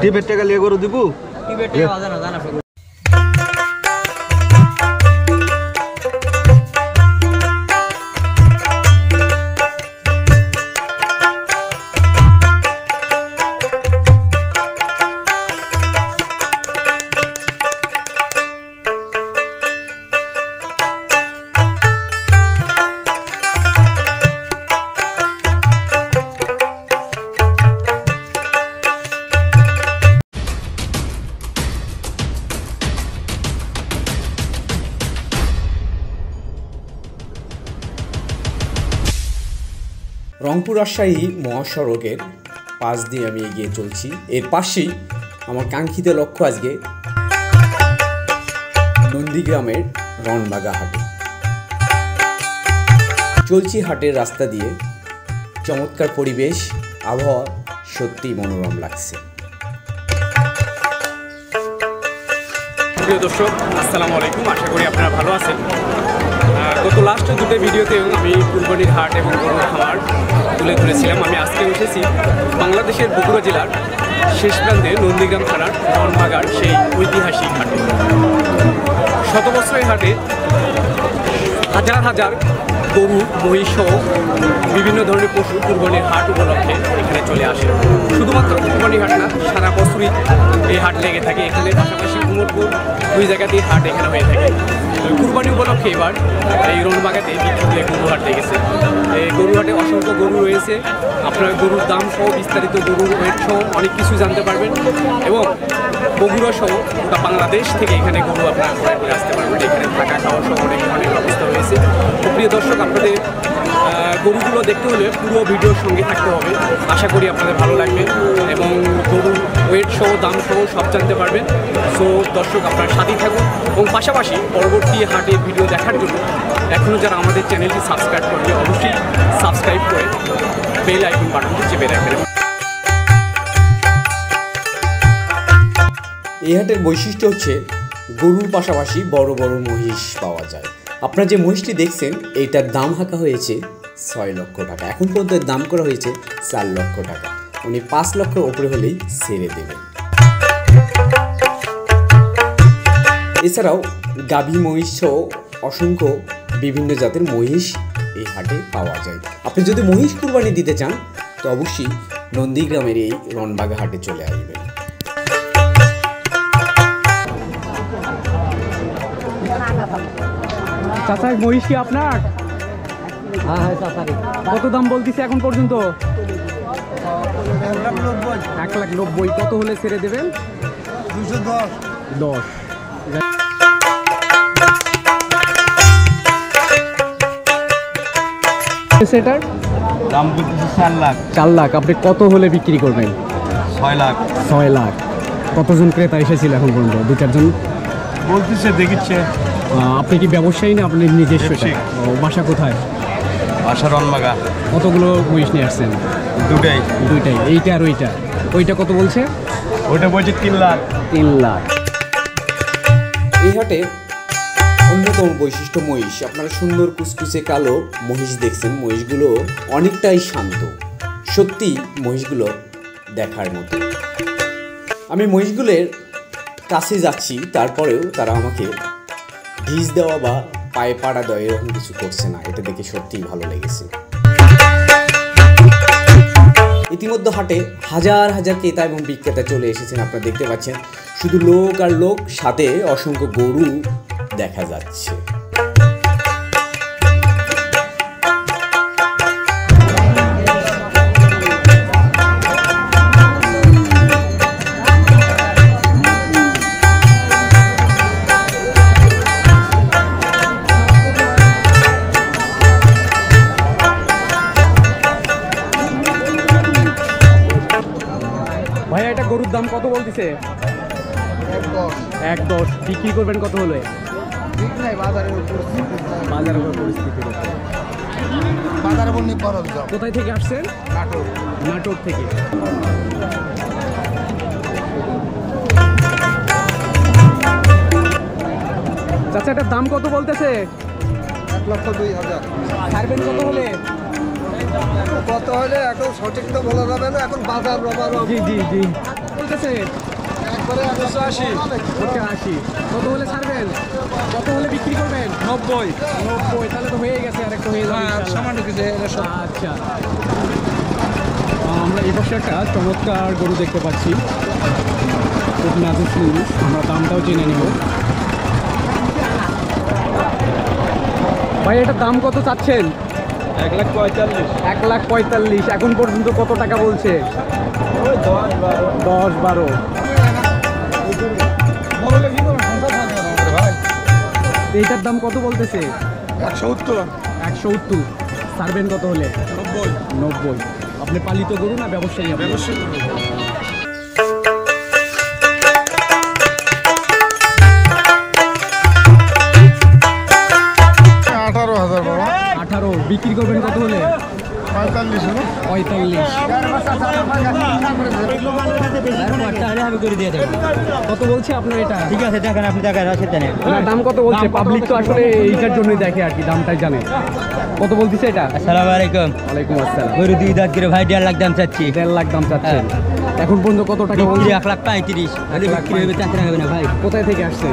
টিপের টাকা লিয়ে গরু দিব টিপের টাকা বাজার না জানা রংপুর রাজশাহী মহাসড়কের পাশ দিয়ে আমি এগিয়ে চলছি। এর পাশেই আমার কাঙ্ক্ষিত লক্ষ্য আজকে নন্দীগ্রামের রনবাগা হাটে। চলছি হাটের রাস্তা দিয়ে, চমৎকার পরিবেশ, আবহাওয়া সত্যিই মনোরম লাগছে। প্রিয় দর্শক, আসসালামু আলাইকুম। আশা করি আপনারা ভালো আছেন। গত লাস্ট দুটো ভিডিওতেও আমি কুরবানির হাট এবং গরুর খামার তুলে ধরেছিলাম। আমি আজকে এসেছি বাংলাদেশের বগুড়া জেলার শেষ প্রান্তে নন্দীগ্রাম থানার রনবাগার সেই ঐতিহাসিক হাটে। শত বছরের হাটে হাজার হাজার গরু, মহিষ সহ বিভিন্ন ধরনের পশু কুরবানির হাট উপলক্ষে এখানে চলে আসে। শুধুমাত্র কুরবানির হাট না, সারা বছরই এই হাট লেগে থাকে এখানে। পাশাপাশি উমরপুর দুই জায়গাতেই হাট এখানে হয়ে থাকে। কুরবানি উপলক্ষে এবার এই রনবাগাতে বিখ্যাত গরু হাট লেগেছে। এই গরু হাটে অসংখ্য গরু রয়েছে। আপনারা গরুর দাম সহ, বিস্তারিত গরুর ওয়েট সহ অনেক কিছু জানতে পারবেন এবং বগুড়া সহ গোটা বাংলাদেশ থেকে এখানে গরু আপনারা ক্রয় করে আসতে পারবেন। এখানে থাকা খাওয়া সহ অনেক ব্যবস্থা রয়েছে। প্রিয় দর্শক, আপনাদের গরুগুলো দেখতে হলে পুরো ভিডিওর সঙ্গে থাকতে হবে। আশা করি আপনাদের ভালো লাগবে এবং গরুর ওয়েট সহ, দাম সহ সব জানতে পারবেন। সো দর্শক, আপনার সাথেই থাকুন এবং পাশাপাশি পরবর্তী হাটের ভিডিও দেখার জন্য এখনও যারা আমাদের চ্যানেলটি সাবস্ক্রাইব করবে অবশ্যই সাবস্ক্রাইব করে বেল আইকন বাটনটি চেপে রাখবেন। এই হাটের বৈশিষ্ট্য হচ্ছে গরুর পাশাপাশি বড় বড় মহিষ পাওয়া যায়। আপনারা যে মহিষটি দেখছেন এইটার দাম হাঁকা হয়েছে 6 লক্ষ টাকা। এখন পর্যন্ত দাম করা হয়েছে 4 লক্ষ টাকা। উনি 5 লক্ষের ওপরে হলেই ছেড়ে দেবেন। এছাড়াও গাভী মহিষ সহ অসংখ্য বিভিন্ন জাতের মহিষ এই হাটে পাওয়া যায়। আপনি যদি মহিষ কুরবানি দিতে চান তো অবশ্যই নন্দীগ্রামের এই রনবাগা হাটে চলে আসবেন। চাচা, মহিষ কি আপনার? হ্যাঁ চাচারি। কত দাম বলতেছে এখন পর্যন্ত? 1,90,000। কত হলে ছেড়ে দেবেন? 210। সেটার দাম বলতেছে 4 লাখ। 4 লাখ। আপনি কত হলে বিক্রি করবেন? 6 লাখ। 6 লাখ। কতজন ক্রেতা এসেছিল এখন পর্যন্ত? 2-4 জন বলতেছে, দেখিচ্ছে। আপনি কি ব্যবসায়ী না আপনার নিজস্ব? বাসা কোথায়? বাসা রনবাগা। কতগুলো মহিষ নিয়ে আসছেন? দুটাই। এইটা আর ওইটা কত বলছে? ওইটা বলছে 3 লাখ। 3 লাখ। এই হাটে অন্যতম বৈশিষ্ট্য মহিষ। আপনারা সুন্দর কুচকুচে কালো মহিষ দেখছেন। মহিষগুলো অনেকটাই শান্ত, সত্যি মহিষগুলো দেখার মতো। আমি মহিষগুলোর কাছে যাচ্ছি, তারপরেও তারা আমাকে ভিজ দেওয়া বা পায়ে পাড়া দেওয়া এরকম কিছু করছে না। এটা দেখে সত্যিই ভালো লেগেছে। ইতিমধ্যে হাটে হাজার হাজার ক্রেতা এবং বিক্রেতা চলে এসেছেন। আপনারা দেখতে পাচ্ছেন শুধু লোক আর লোক, সাথে অসংখ্য গরু দেখা যাচ্ছে। ভাইয়া, এটা গরুর দাম কত বলতেছে? 1,10। বিক্রি করবেন কত হলে? বাজারের পরিস্থিতি। কোথায় থেকে আসছেন? নাটোর থেকে। চাচা, এটার দাম কত বলতেছে? 1,02,000। ছাড়বেন কত হলে? কত হলে এখন সঠিক তো বলা যাবে না, এখন বাজার। জি জি জি। বলতেছে? একবারে 180 কত হলে ছাড়বেন? কত হলে বিক্রি করবেন? 90 তাহলে তো হয়ে গেছে, আরেকটু হয়ে যাবে ইনশাআল্লাহ। সামান্য কিছু আচ্ছা, আমরা এই পাশে একটা চমৎকার গরু দেখতে পাচ্ছি, খুব নাজুক জিনিস। আমরা দামটাও জেনে নেব। ভাই এটার দাম কত চাচ্ছেন? 1,45,000 1,45,000। এখন পর্যন্ত কত টাকা বলছে? ওই 10-12 এইটার দাম কত বলতেছে? 170 ছাড়বেন কত হলে? 90। আপনি পালিত গরু না ব্যবসায়ী? ব্যবসায়ী। 18,000 বাবা। 18। বিক্রি করবেন কত হলে? 45 হলো। 45। আমি করে দিয়ে দেবো। কত বলছে আপনার এটা? ঠিক আছে, দেখেন আপনি দেখেন, আছে জানেন না, দাম কত বলছে? পাবলিক তো আসলে এইটার জন্যই দেখে আর কি, দামটাই জানে। কত বলতেছে এটা? আসসালামু আলাইকুম। ওয়ালাইকুম আসসালাম। গরু 2 দাঁত করে ভাই 1.5 লাখ দাম চাচ্ছি। 1.5 লাখ দাম চাচ্ছেন। এখন পর্যন্ত কত টাকা বিক্রি বলছে? 1,35,000। যদি বিক্রি হবে চাচ্ছেন হবে না ভাই। কোথায় থেকে আসছে?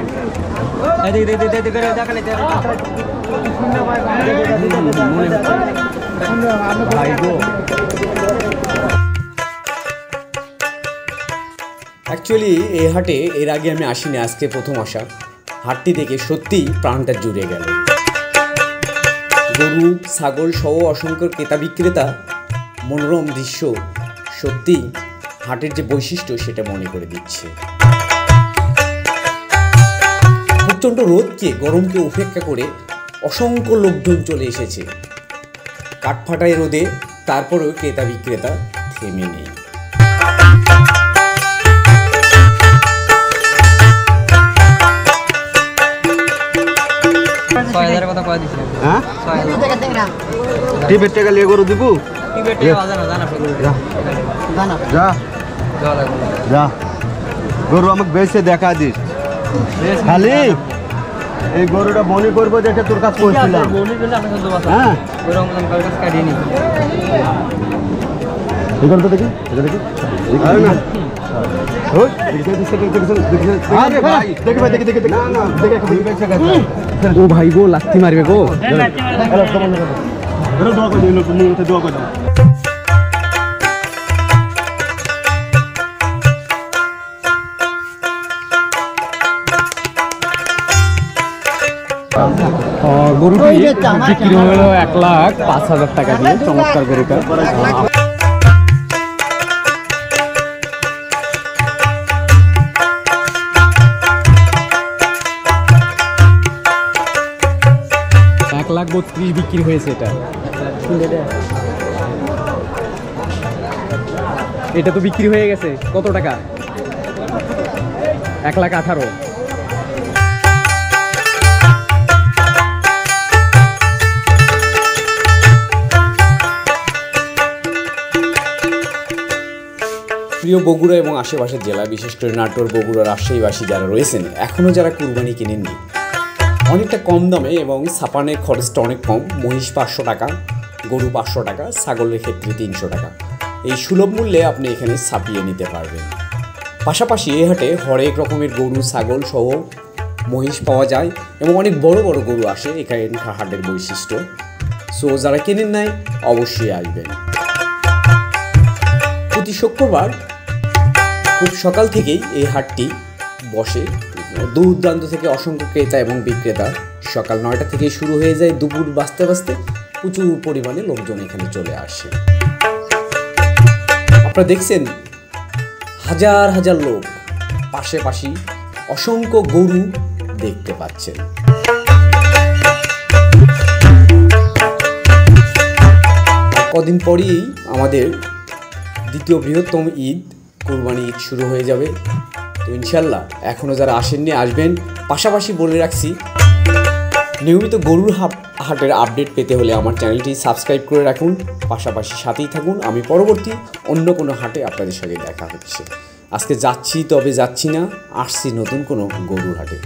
মনে হচ্ছে ভাই গো। অ্যাকচুয়ালি এই হাটে এর আগে আমি আসিনি, আজকে প্রথম আসা। হাটটি দেখে সত্যিই প্রাণটা জুড়ে গেল। গরু ছাগল সহ অসংখ্য ক্রেতা বিক্রেতা, মনোরম দৃশ্য, সত্যি হাটের যে বৈশিষ্ট্য সেটা মনে করে দিচ্ছে। প্রচণ্ড রোদকে গরমকে উপেক্ষা করে অসংখ্য লোকজন চলে এসেছে কাঠফাটায় রোদে, তারপরেও ক্রেতা বিক্রেতা থেমে নেই। কথা কয়ে দিচ্ছি। হ্যাঁ 6,000 টিপের টাকা লিয়ে গরু দিব। যা যা গরু আমাকে বেশি দেখা দিস। খালি এই গরুটা মনে করবো দেখে তোর কাছে পৌঁছলাম। হ্যাঁ এই গরুটা দেখি, এটা দেখি। না ও ভাই গো, লাথি মারবে গো। গরুটি বিক্রি হলো 1,05,000 টাকা দিয়ে। চমৎকার গরুটা। $1,32,000 বিক্রি হয়েছে এটা। এটা তো বিক্রি হয়ে গেছে কত টাকা? 1,18,000। প্রিয় বগুড়া এবং আশেপাশের জেলা, বিশেষ করে নাটোর, বগুড়া, রাজশাহীবাসী যারা রয়েছেন, এখনও যারা কুরবানি কিনেননি, অনেকটা কম দামে এবং ছাপানের খরচটা অনেক কম। মহিষ 500 টাকা, গরু 500 টাকা, ছাগলের ক্ষেত্রে 300 টাকা। এই সুলভ মূল্যে আপনি এখানে ছাপিয়ে নিতে পারবেন। পাশাপাশি এই হাটে হরেক রকমের গরু ছাগল সহ মহিষ পাওয়া যায় এবং অনেক বড় বড় গরু আসে। এখানকার হাটের বৈশিষ্ট্য। সো যারা কেনেন নাই অবশ্যই আসবেন। প্রতি শুক্রবার খুব সকাল থেকেই এই হাটটি বসে। দূর দূরান্ত থেকে অসংখ্য ক্রেতা এবং বিক্রেতা। সকাল 9টা থেকে শুরু হয়ে যায়, দুপুর বাজতে বাজতে প্রচুর পরিমাণে লোকজন এখানে চলে আসে। আপনারা দেখছেন হাজার হাজার লোক, পাশাপাশি অসংখ্য গরু দেখতে পাচ্ছেন। কদিন পরেই আমাদের দ্বিতীয় বৃহত্তম ঈদ, কুরবানি ঈদ শুরু হয়ে যাবে। তো ইনশাল্লাহ এখনও যারা আসেননি আসবেন। পাশাপাশি বলে রাখছি, নিয়মিত গরুর হাটের আপডেট পেতে হলে আমার চ্যানেলটি সাবস্ক্রাইব করে রাখুন, পাশাপাশি সাথেই থাকুন। আমি পরবর্তী অন্য কোনো হাটে আপনাদের সঙ্গে দেখা হচ্ছে। আজকে যাচ্ছি, তবে যাচ্ছি না, আসছি নতুন কোনো গরুর হাটে।